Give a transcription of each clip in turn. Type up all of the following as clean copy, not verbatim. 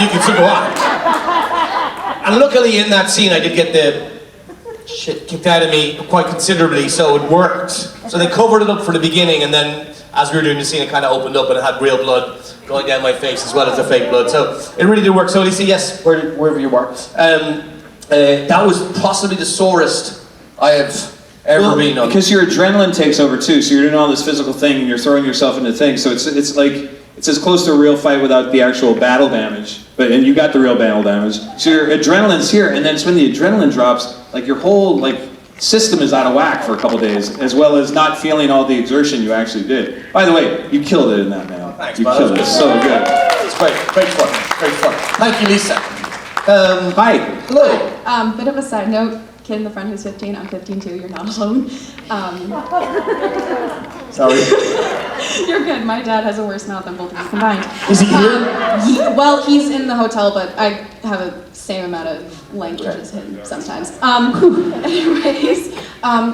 you can still go on. And luckily in that scene I did get the shit kicked out of me quite considerably, so it worked. So they covered it up for the beginning, and then as we were doing the scene, it kind of opened up and it had real blood going down my face as well as the fake blood. So it really did work. So Lisa, yes, wherever you were. That was possibly the sorest I have ever been on. Because your adrenaline takes over too, so you're doing all this physical thing and you're throwing yourself into things. So it's like, it's as close to a real fight without the actual battle damage. And you got the real battle damage. So your adrenaline's here, and then it's when the adrenaline drops, like your whole system is out of whack for a couple days, as well as not feeling all the exertion you actually did. By the way, you killed it in that, man. Thanks, you killed it. So good. It's great fun, great fun. Thank you, Lisa. Hi. Hello. Bit of a side note, kid in the front who's 15, I'm 15 too, you're not alone. Sorry. You're good, my dad has a worse mouth than both of you combined. Is he here? Well, he's in the hotel, but I have a same amount of language as him sometimes. Anyways,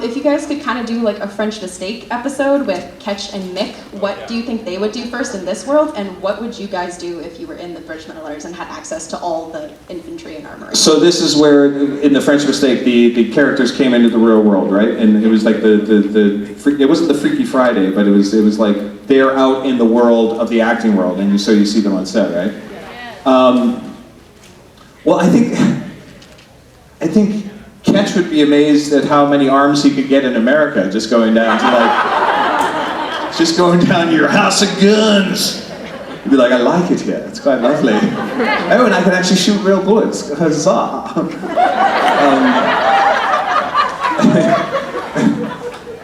if you guys could kind of do like a French mistake episode with Ketch and Mick, what do you think they would do first in this world, and what would you guys do if you were in the British Military and had access to all the infantry and armor? So this is where, in the French mistake, the characters came into the real world, right? And it was like it wasn't the Freaky Friday, but it was like they're out in the world of the acting world, and you see them on set, right? Well, I think Ketch would be amazed at how many arms he could get in America, just going down to your house of guns. He'd be like, I like it here, it's quite lovely. Oh, and I can actually shoot real bullets, huzzah.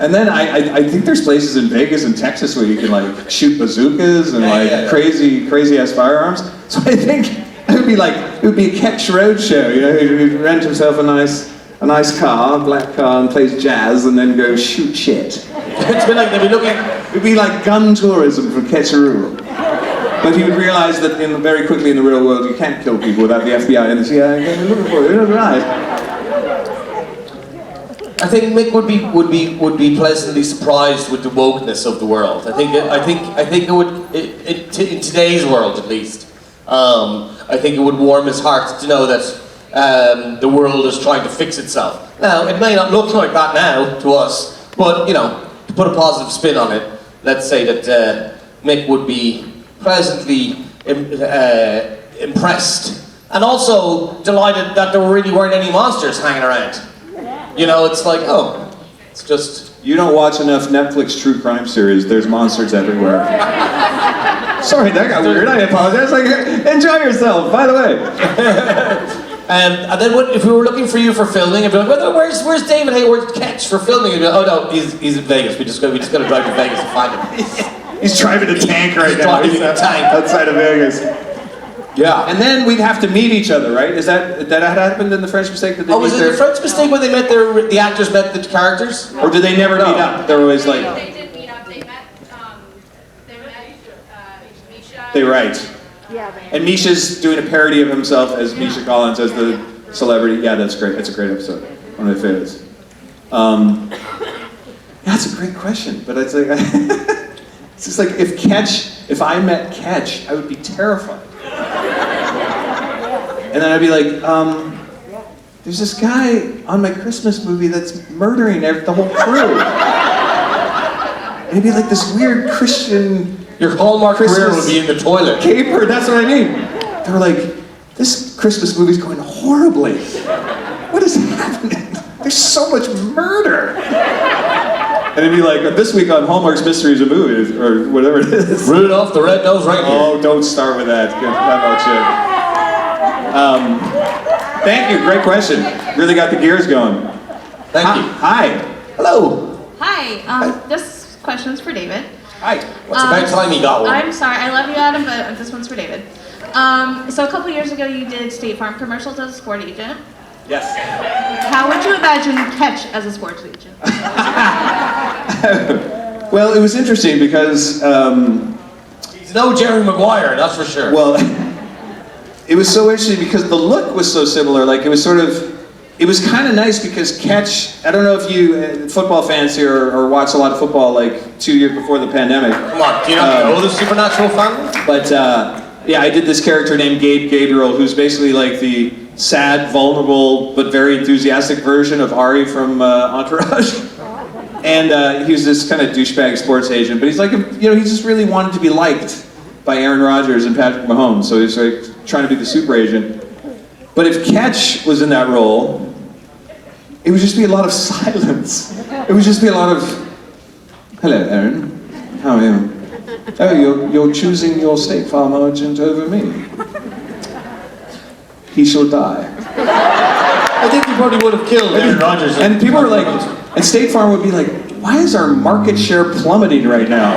And then I think there's places in Vegas and Texas where you can like shoot bazookas and crazy ass firearms. So I think it would be a Ketch Road show, you know, he'd rent himself a nice car, a black car, and plays jazz, and then go shoot shit. It'd be like gun tourism for Ketcheroo. But he would realize that very quickly in the real world you can't kill people without the FBI and the CIA looking for you. Right? I think Mick would be pleasantly surprised with the wokeness of the world. I think it would in today's world at least. I think it would warm his heart to know that the world is trying to fix itself. Now, it may not look like that now to us, but you know, to put a positive spin on it, let's say that Mick would be pleasantly impressed and also delighted that there really weren't any monsters hanging around. You know, it's like, oh, it's just... You don't watch enough Netflix true crime series, there's monsters everywhere. Sorry, that got weird, I apologize. Enjoy yourself, by the way. And then if we were looking for you for filming, if you're like, well, where's David Hayward's Ketch for filming? You'd be like, oh no, he's in Vegas. We just got to drive to Vegas to find him. He's driving a tank right now. He's driving a tank outside of Vegas. Yeah. And then we'd have to meet each other, right? That had happened in the French mistake? Was it the French mistake when the actors met the characters? Or did they never meet up? They were always like... No, they did meet up. They met Misha. They right. Yeah. And Misha's doing a parody of himself as Misha Collins as the celebrity. Yeah, that's great. That's a great episode. One of my favorites. That's a great question, but it's like... It's just like if I met Ketch, I would be terrified. And then I'd be like, there's this guy on my Christmas movie that's murdering the whole crew. And he'd be like this weird Christian... Your Hallmark career would be in the toilet. Caper, that's what I mean. They were like, this Christmas movie's going horribly. What is happening? There's so much murder. And it'd be like, this week on Hallmark's Mysteries of Movies, or whatever it is. Rudolph the Red-Nosed Reindeer. Oh, don't start with that. Thank you, great question. Really got the gears going. Thank you. Hi. Hello. Hi, this question's for David. Hi. What's about time you got one? I'm sorry, I love you, Adam, but this one's for David. So a couple years ago you did State Farm commercials as a sport agent. Yes. How would you imagine Ketch as a sports agent? Well, it was interesting because... He's no Jerry Maguire, that's for sure. Well, it was so interesting because the look was so similar. Like, it was sort of... It was kind of nice because Ketch... I don't know if you football fans here or watch a lot of football like 2 years before the pandemic. Come on, do you not know the Supernatural fan? But Yeah, I did this character named Gabe Gabriel, who's basically like the sad, vulnerable, but very enthusiastic version of Ari from Entourage. And he was this kind of douchebag sports agent, but he's like, he just really wanted to be liked by Aaron Rodgers and Patrick Mahomes, so he's like trying to be the super agent. But if Ketch was in that role, it would just be a lot of silence. It would just be a lot of, hello, Aaron. How are you? Oh, you're choosing your State Farm agent over me. He shall die. I think you probably would have killed Aaron Rodgers. And people were like, and State Farm would be like, why is our market share plummeting right now?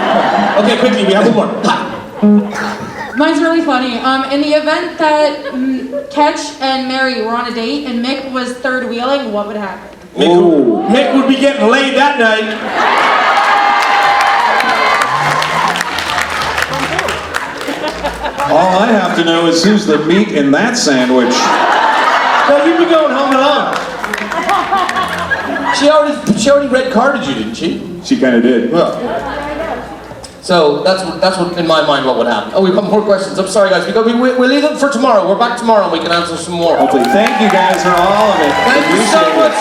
Okay, quickly, we have one more. Mine's really funny. In the event that Ketch and Mary were on a date and Mick was third wheeling, what would happen? Mick would be getting laid that night. All I have to know is who's the meat in that sandwich. No, you'd be going home alone. She already red carded you, didn't she? She kind of did. Well. So that's what in my mind what would happen. Oh, we've got more questions. I'm sorry, guys. We'll leave them for tomorrow. We're back tomorrow and we can answer some more. Hopefully. Thank you guys for all of it. Thank you so much.